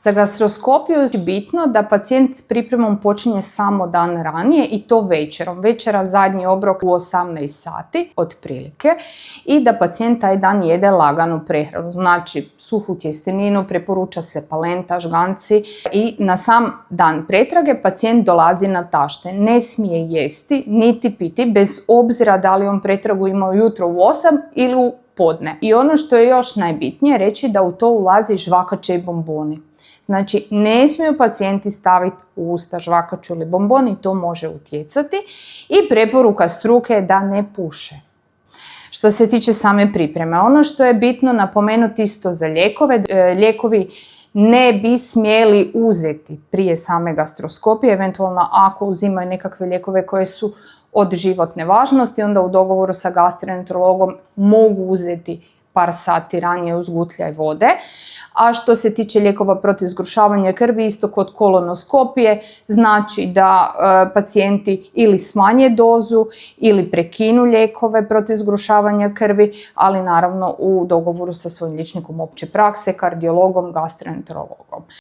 Za gastroskopiju je bitno da pacijent s pripremom počinje samo dan ranije i to večerom. Večera zadnji obrok u 18 sati otprilike i da pacijent taj dan jede laganu prehranu. Znači suhu tjesteninu, preporuča se palenta, žganci i na sam dan pretrage pacijent dolazi na tašte. Ne smije jesti niti piti bez obzira da li on pretragu ima ujutro u 8 ili u podne. I ono što je još najbitnije reći da u to ulazi žvakače i bomboni. Znači, ne smiju pacijenti staviti u usta žvakaču ili bombon i to može utjecati. I preporuka struke je da ne puše. Što se tiče same pripreme, ono što je bitno napomenuti isto za lijekove, lijekovi ne bi smjeli uzeti prije same gastroskopije, eventualno ako uzimaju nekakve lijekove koje su od životne važnosti, onda u dogovoru sa gastroenterologom mogu uzeti par sati ranije uzgutljaj vode. A što se tiče lijekova protiv zgrušavanja krvi, isto kod kolonoskopije, znači da pacijenti ili smanje dozu ili prekinu lijekove protiv zgrušavanja krvi, ali naravno u dogovoru sa svojim liječnikom opće prakse, kardiologom, gastroenterologom.